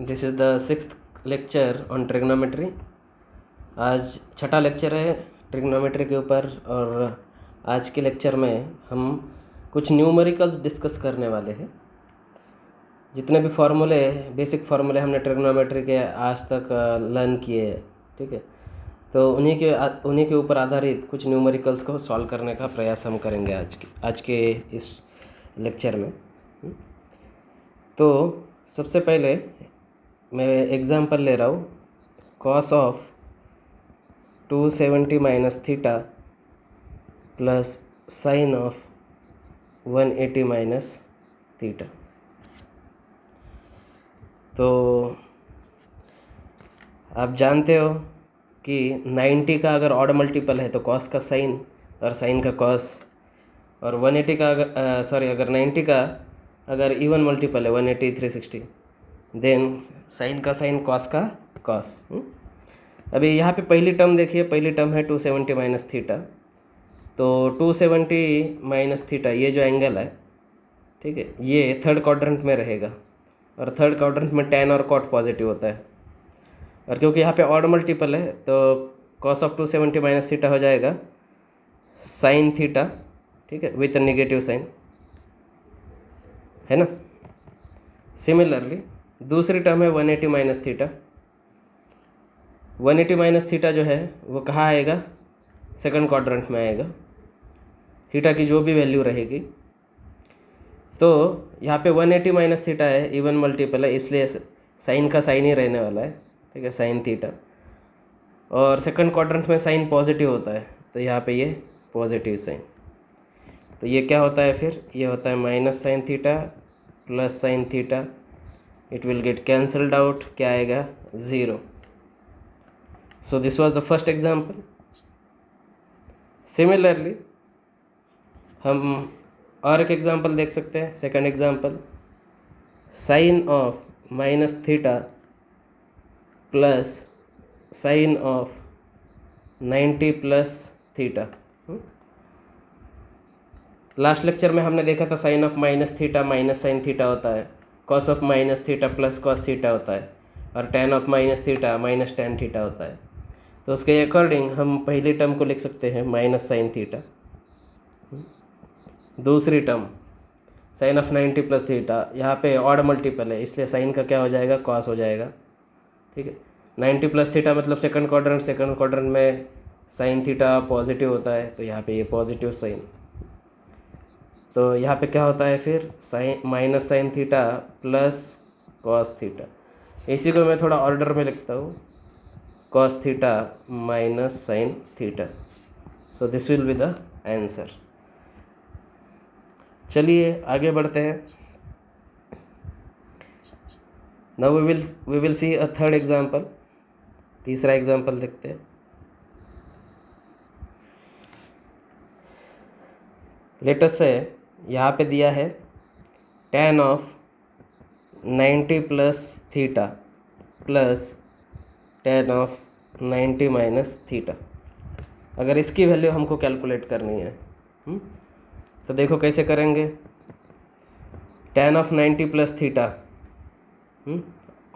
This is the sixth lecture on trigonometry. आज छठा lecture है ट्रिग्नोमेट्री के ऊपर और आज के लेक्चर में हम कुछ न्यूमेरिकल्स डिस्कस करने वाले हैं। जितने भी फार्मूले बेसिक फार्मूले हमने ट्रिग्नोमेट्री के आज तक लर्न किए हैं, ठीक है, तो उन्हीं के ऊपर आधारित कुछ न्यूमेरिकल्स को सॉल्व करने का प्रयास हम करेंगे आज के इस लेक्चर में। तो सबसे पहले मैं एग्जांपल ले रहा हूँ, cos of 270 minus theta plus sine of 180 minus theta. तो आप जानते हो कि 90 का अगर ऑड मल्टीपल है तो कॉस का साइन और साइन का कॉस, और 180 का अगर 90 का अगर इवन मल्टीपल है 180 360, देन साइन का साइन कॉस का कॉस। अभी यहाँ पे पहली टर्म देखिए, पहली टर्म है 270 माइनस थीटा। तो 270 माइनस थीटा ये जो एंगल है, ठीक है, ये थर्ड क्वाड्रेंट में रहेगा और थर्ड क्वाड्रेंट में tan और cot पॉजिटिव होता है। और क्योंकि यहाँ पे ऑड मल्टीपल है तो कॉस ऑफ 270 माइनस थीटा हो जाएगा साइन थीटा, ठीक है, विथ नेगेटिव साइन, है ना। सिमिलरली दूसरी टर्म है 180 माइनस थीटा। 180 माइनस थीटा जो है वो कहाँ आएगा, सेकंड क्वाड्रेंट में आएगा, थीटा की जो भी वैल्यू रहेगी। तो यहाँ पे 180 माइनस थीटा है, इवन मल्टीपल है, इसलिए साइन का साइन ही रहने वाला है, ठीक है, साइन थीटा। और सेकंड क्वाड्रेंट में साइन पॉजिटिव होता है तो यहाँ पे ये पॉजिटिव साइन। तो ये क्या होता है फिर, ये होता है minus sine theta plus sine theta, it will get cancelled out, क्या आएगा, 0। So this was the first example. Similarly हम और एक एग्जांपल देख सकते हैं, second example, sine of minus theta plus sine of 90 plus theta. Last lecture में हमने देखा था sine of minus theta minus sine theta होता है, cos of minus theta plus cos theta होता है, और tan of minus theta minus tan theta होता है। तो उसके अकॉर्डिंग हम पहली टर्म को लिख सकते हैं माइनस साइन थीटा, दूसरी term sine of 90 plus theta, यहाँ पे ऑड मल्टीपल है इसलिए साइन का क्या हो जाएगा, कॉस हो जाएगा, ठीक है। 90 प्लस थीटा मतलब सेकंड क्वाड्रेंट में साइन थीटा पॉजिटिव होता है तो यहाँ पे ये पॉजिटिव साइन। तो यहाँ पे क्या होता है फिर, sine minus sine theta plus cos theta. इसी को मैं थोड़ा ऑर्डर में लिखता हूँ, cos theta minus sine theta. So this will be the answer. चलिए आगे बढ़ते हैं। Now we will see a third example. तीसरा एग्जांपल देखते हैं। लेट अस से यहाँ पे दिया है tan of 90 plus theta plus tan of 90 minus theta. अगर इसकी वैल्यू हमको कैलकुलेट करनी है, तो देखो कैसे करेंगे। tan of 90 plus theta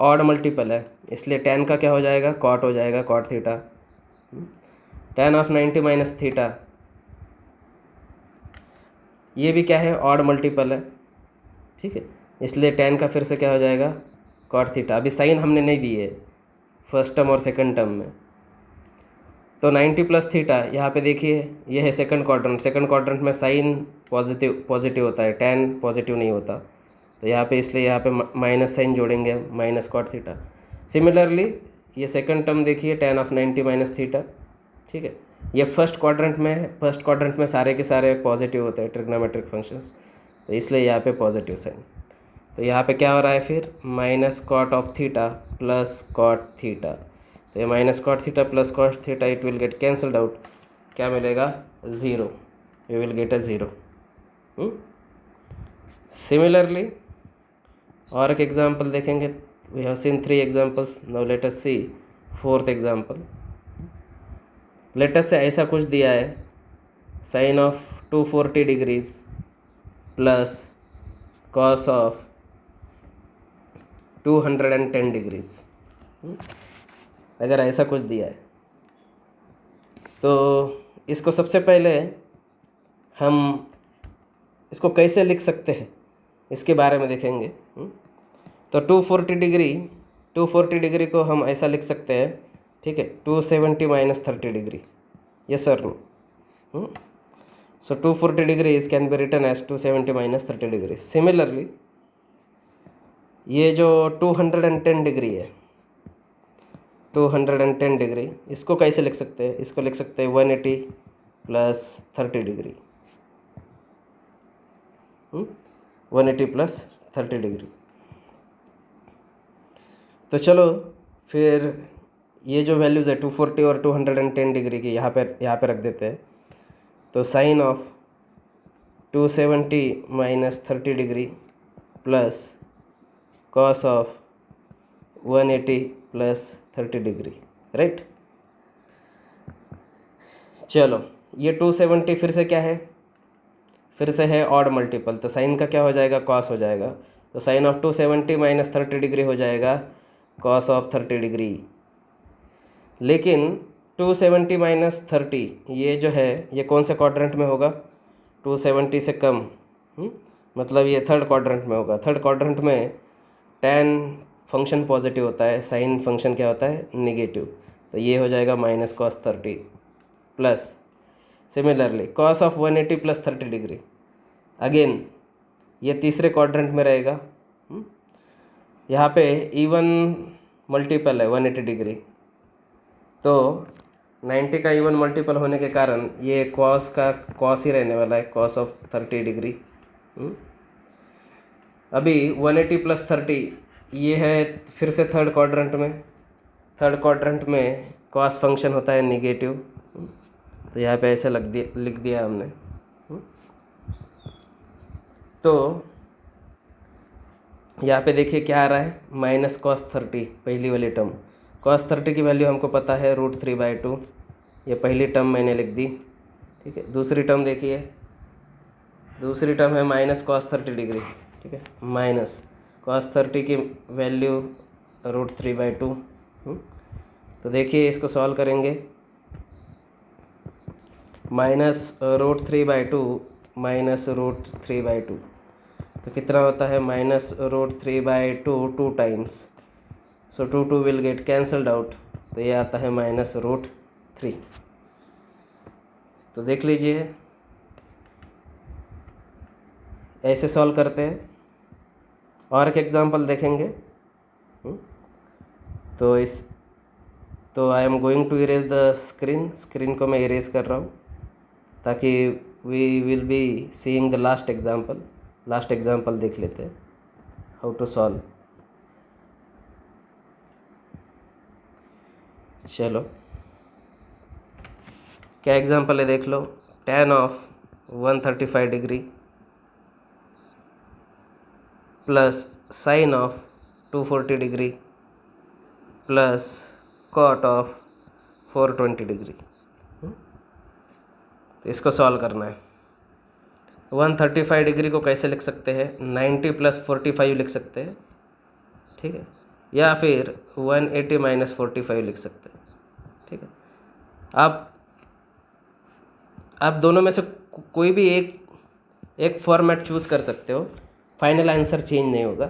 odd multiple है इसलिए tan का क्या हो जाएगा, cot हो जाएगा, cot theta. tan of 90 minus theta ये भी क्या है, ऑड मल्टीपल है, ठीक है, इसलिए tan का फिर से क्या हो जाएगा, cot थीटा। अभी साइन हमने नहीं दिए फर्स्ट टर्म और सेकंड टर्म में। तो 90 प्लस थीटा यहाँ पे देखिए, ये है सेकंड क्वाड्रेंट में साइन पॉजिटिव होता है, tan पॉजिटिव नहीं होता, तो यहाँ पे इसलिए यहाँ पे माइनस साइन जोड़ेंगे, माइनस कॉट थीटा। सिमिलरली ये सेकंड टर्म देखिए, tan ऑफ 90 माइनस थीटा, ठीक है, ये फर्स्ट क्वाड्रेंट में सारे के सारे पॉजिटिव होते हैं ट्रिग्नोमेट्रिक फंक्शंस, तो इसलिए यहाँ पे पॉजिटिव साइन। तो यहाँ पे क्या हो रहा है फिर, minus cot of theta plus cot theta. तो ये minus cot theta plus cot theta, it will get cancelled out, क्या मिलेगा, 0। You will get a 0। Similarly और एक एग्जाम्पल देखेंगे। We have seen 3 examples, now let us see 4th example. Let us say ऐसा कुछ दिया है, sine of 240 degrees plus cos of 210 degrees. अगर ऐसा कुछ दिया है तो इसको सबसे पहले हम इसको कैसे लिख सकते हैं इसके बारे में देखेंगे। तो 240 डिग्री को हम ऐसा लिख सकते हैं, ठीक है, 270 माइनस 30 डिग्री, यस और no. So 240 degrees can be written as 270 minus 30 degree. Similarly ये जो 210 डिग्री है, 210 डिग्री, इसको कैसे लिख सकते हैं? इसको लिख सकते हैं 180 प्लस 30 डिग्री, 180 प्लस 30 डिग्री। तो चलो फिर ये जो वैल्यूज़ है 240 और 210 डिग्री की यहाँ पे रख देते हैं। तो sine of 270 minus 30 degree plus cos of 180 plus 30 degree, right. चलो ये 270 फिर से क्या है? फिर से है ऑड मल्टीपल, तो साइन का क्या हो जाएगा? कॉस हो जाएगा। तो साइन ऑफ 270 माइनस 30 डिग्री हो जाएगा कॉस ऑफ 30 डिग्री। लेकिन 270 माइनस 30 ये जो है ये कौन से क्वाड्रेंट में होगा? 270 से कम, मतलब ये थर्ड क्वाड्रेंट में होगा। थर्ड क्वाड्रेंट में tan फंक्शन पॉजिटिव होता है, साइन फंक्शन क्या होता है? नेगेटिव। तो ये हो जाएगा minus cos 30 plus similarly cos of 180 plus 30 degree, again ये तीसरे क्वाड्रेंट में रहेगा। यहाँ पे इवन मल्टीपल है 180 डिग्री, तो 90 का इवन मल्टीपल होने के कारण ये कॉस का कॉस ही रहने वाला है, कॉस ऑफ 30 डिग्री। अभी 180 प्लस 30 ये है फिर से थर्ड क्वाड्रेंट में। थर्ड क्वाड्रेंट में कॉस फंक्शन होता है नेगेटिव, तो यहाँ पे ऐसे लिख दिया हमने। तो यहाँ पे देखिए क्या आ रहा है? माइनस कॉस 30, पहली वाली टर्म। कॉस 30 की वैल्यू हमको पता है √3/2, ये पहली टर्म मैंने लिख दी, ठीक है। दूसरी टर्म देखिए, दूसरी टर्म है माइनस कॉस 30 डिग्री, ठीक है, माइनस कॉस 30 की वैल्यू √3/2। तो देखिए इसको सॉल्व करेंगे, माइनस √3/2 माइनस √3/2, तो कितना होता है? Minus √3/2 2 times, so 2 will get cancelled out, तो ये आता है माइनस √3। तो देख लीजिए ऐसे सॉल्व करते हैं। और एक एग्जांपल देखेंगे। तो I am going to erase the screen को मैं इरेज कर रहा हूँ ताकि we will be seeing the last example देख लेते हैं हाउ टू सॉल्व। चलो क्या एग्जांपल है देख लो। tan of 135 degree plus sine of 240 degree plus cot of 420 degree. तो इसको सॉल्व करना है। 135 डिग्री को कैसे लिख सकते हैं? 90 प्लस 45 लिख सकते हैं, ठीक है, या फिर 180 माइनस 45 लिख सकते हैं, ठीक है। आप दोनों में से कोई भी एक फॉर्मेट चूज़ कर सकते हो, फाइनल आंसर चेंज नहीं होगा,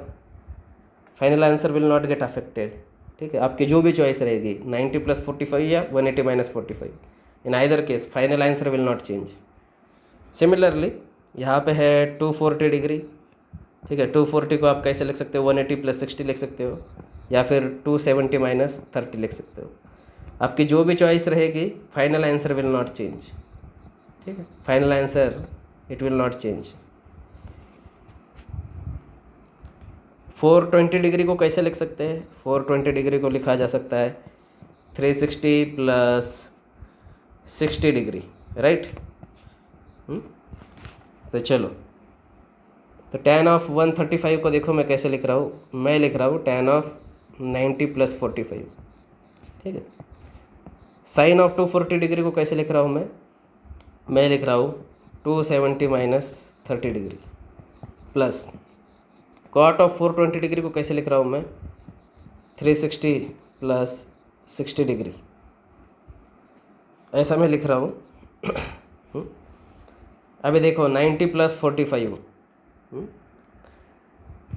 final answer will not get affected, ठीक है। आपकी जो भी चॉइस रहेगी 90 प्लस 45 या 180 minus 45, in either case final answer will not change. Similarly यहाँ पे है 240 डिग्री, ठीक है। 240 को आप कैसे लिख सकते हो? 180 प्लस 60 लिख सकते हो, या फिर 270 माइनस 30 लिख सकते हो। आपकी जो भी चॉइस रहेगी final answer will not change, ठीक है, final answer it will not change. 420 degree को कैसे लिख सकते हैं? 420 डिग्री को लिखा जा सकता है 360 प्लस 60 डिग्री, राइट। तो चलो, तो tan ऑफ 135 को देखो मैं कैसे लिख रहा हूँ। मैं लिख रहा हूँ tan ऑफ 90 प्लस 45, ठीक है। साइन ऑफ 240 डिग्री को कैसे लिख रहा हूँ मैं लिख रहा हूँ 270 minus 30 degree plus cot of 420 degree को कैसे लिख रहा हूँ मैं 360 प्लस 60 डिग्री, ऐसा मैं लिख रहा हूँ। अभी देखो 90 प्लस 45,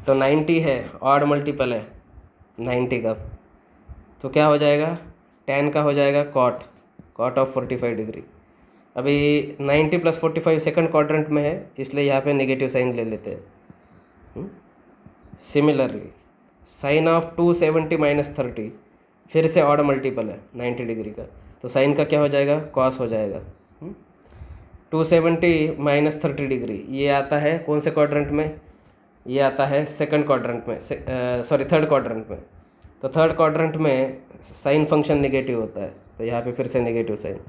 तो 90 है, ऑड मल्टीपल है 90 का, तो क्या हो जाएगा, tan का हो जाएगा कॉट ऑफ 45 डिग्री। अभी 90 प्लस 45 सेकंड क्वाड्रेंट में है, इसलिए यहाँ पे नेगेटिव साइन ले लेते हैं। सिमिलरली साइन ऑफ 270 माइनस 30 फिर से ऑड मल्टीपल है 90 डिग्री का, तो साइन का क्या हो जाएगा, कॉस हो जाएगा। 270 माइनस 30 डिग्री ये आता है कौन से क्वाड्रेंट में, ये आता है सेकंड क्वाड्रेंट में, सॉरी थर्ड क्वाड्रेंट में। तो थर्ड क्वाड्रेंट में साइन फंक्शन नेगेटिव होता है, तो यहाँ पे फिर से नेगेटिव साइन।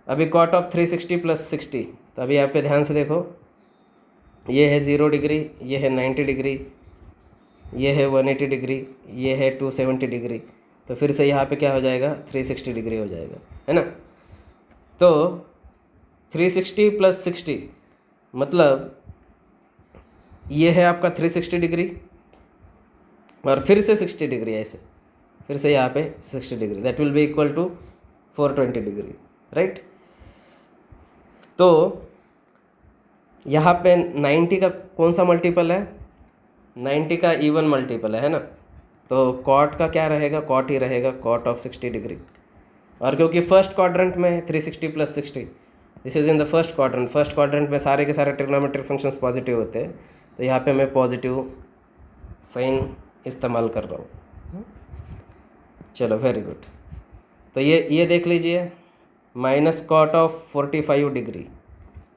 अभी कॉट ऑफ 360 प्लस 60, तो अभी यहाँ पे ध्यान से देखो, ये है 0 डिग्री, ये है 90 डिग्री, ये है 180 डिग्री, ये है 270 डिग्री, तो फिर से यहाँ पे क्या हो जाएगा, 360 डिग्री हो जाएगा, है ना। तो 360 प्लस 60 मतलब ये है आपका 360 डिग्री और फिर से 60 डिग्री, ऐसे फिर से यहाँ पे 60 degree, that will be equal to 420 degree, right. तो यहाँ पे 90 का कौन सा मल्टीपल है, 90 का इवन मल्टीपल है ना, तो कॉट का क्या रहेगा, कॉट ही रहेगा, कॉट ऑफ 60 डिग्री। और क्योंकि फर्स्ट क्वाड्रेंट में 360 plus 60, this is in the first quadrant, first quadrant में सारे के सारे ट्रिग्नोमेट्रिक फंक्शंस पॉजिटिव होते हैं, तो यहाँ पे मैं पॉजिटिव साइन इस्तेमाल कर रहा हूँ। चलो वेरी गुड। तो ये देख लीजिए, माइनस कॉट ऑफ 45 डिग्री,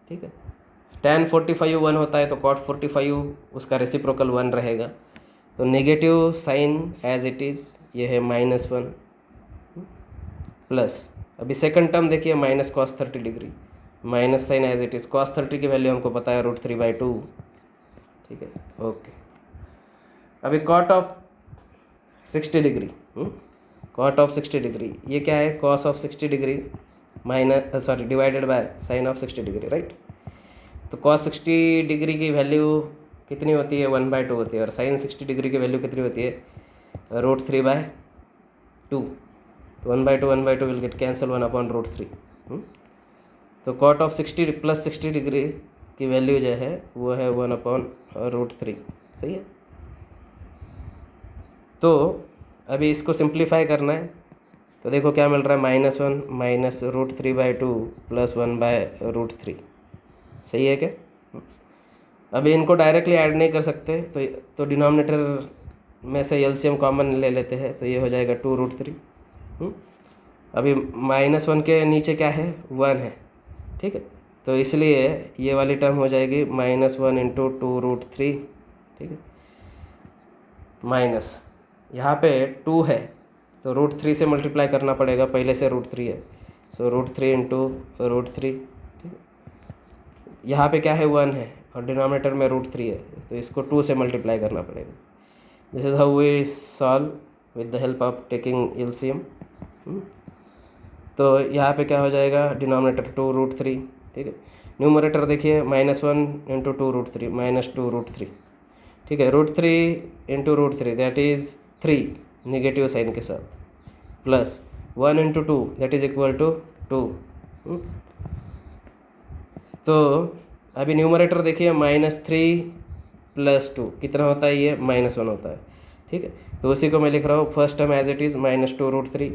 ठीक है। tan 45 1 होता है, तो cot 45 उसका रेसिप्रोकल 1 रहेगा, तो negative sign as it is, ये है -1 प्लस, अभी सेकंड टर्म देखिए minus cos 30 degree, minus sign as it is, cos 30 की वैल्यू हमको पता है √3/2, ठीक है, ओके। अभी cot of 60 degree, cot of 60 degree ये क्या है, cos of 60 degree divided by sine of 60 degree, right. तो cos 60 डिग्री की वैल्यू कितनी होती है, 1/2 होती है, और साइन 60 डिग्री की वैल्यू कितनी होती है, √3/2, तो 1/2 विल गेट कैंसिल 1/√3। तो cot ऑफ 60 प्लस 60 डिग्री की वैल्यू जो है वो है 1/√3, सही है। तो अभी इसको सिंप्लीफाई करना है, तो देखो क्या मिल रहा है, -1 माइनस √3/2 प्लस 1/√3, सही है क्या। अभी इनको डायरेक्टली ऐड नहीं कर सकते, तो डिनोमिनेटर में से एलसीएम कॉमन ले लेते हैं, तो ये हो जाएगा 2√3। अभी -1 के नीचे क्या है, 1 है, ठीक है, तो इसलिए ये वाली टर्म हो जाएगी -1 इंटू 2√3, ठीक है, माइनस यहाँ पे 2 है, तो √3 से मल्टीप्लाई करना पड़ेगा, पहले से √3 है, सो √3 इंटू √3, यहाँ पे क्या है, 1 है, और डिनोमिनेटर में √3 है, तो इसको 2 से मल्टीप्लाई करना पड़ेगा। This is how we solve with the help of taking LCM. तो यहाँ पे क्या हो जाएगा, डिनोमिनेटर 2√3, ठीक है, न्यूमरेटर देखिए -1 इंटू 2√3 -2√3, ठीक है, √3 into √3 that is 3 negative sign के साथ, plus 1 into 2 that is equal to 2। तो अभी न्यूमरेटर देखिए -3 प्लस 2 कितना होता है, ये -1 होता है, ठीक है, तो उसी को मैं लिख रहा हूँ first term as it is -2√3,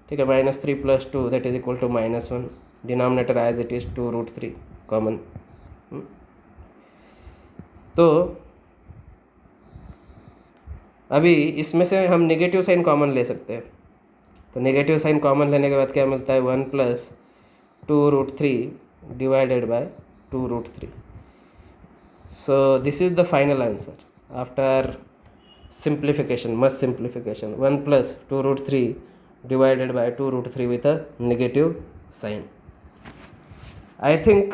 ठीक है, -3 plus 2 that is equal to -1, denominator as it is 2√3 common. तो अभी इसमें से हम नेगेटिव साइन कॉमन ले सकते हैं, तो नेगेटिव साइन कॉमन लेने के बाद क्या मिलता है, 1 plus 2√3 divided by 2√3। So this is the final answer after simplification, much simplification, 1 plus 2√3 divided by 2√3 with a negative sign. I think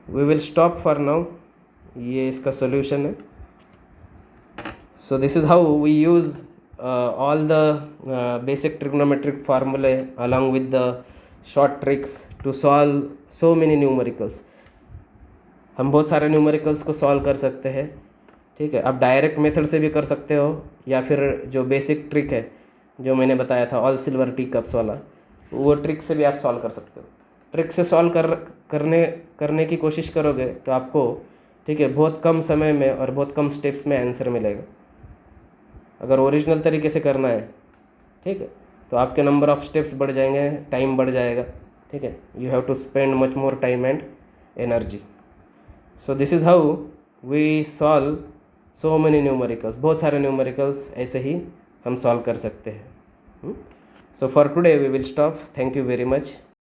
we will stop for now. ये इसका solution है. So this is how we use all the basic trigonometric formulae along with the short tricks to solve so many numericals. हम बहुत सारे numericals को solve कर सकते हैं, ठीक है, आप डायरेक्ट मेथड से भी कर सकते हो, या फिर जो बेसिक ट्रिक है जो मैंने बताया था ऑल सिल्वर टी कप्स वाला, वो ट्रिक से भी आप सॉल्व कर सकते हो। ट्रिक से सॉल्व करने की कोशिश करोगे तो आपको, ठीक है, बहुत कम समय में और बहुत कम स्टेप्स में आंसर मिलेगा। अगर ओरिजिनल तरीके से करना है, ठीक है, तो आपके नंबर ऑफ स्टेप्स बढ़ जाएंगे, टाइम बढ़ जाएगा, ठीक है। You have to spend much more time and energy. So this is how we solve so many numericals. बहुत सारे न्यूमेरिकल्स ऐसे ही हम सॉल्व कर सकते हैं। So for today we will stop. Thank you very much.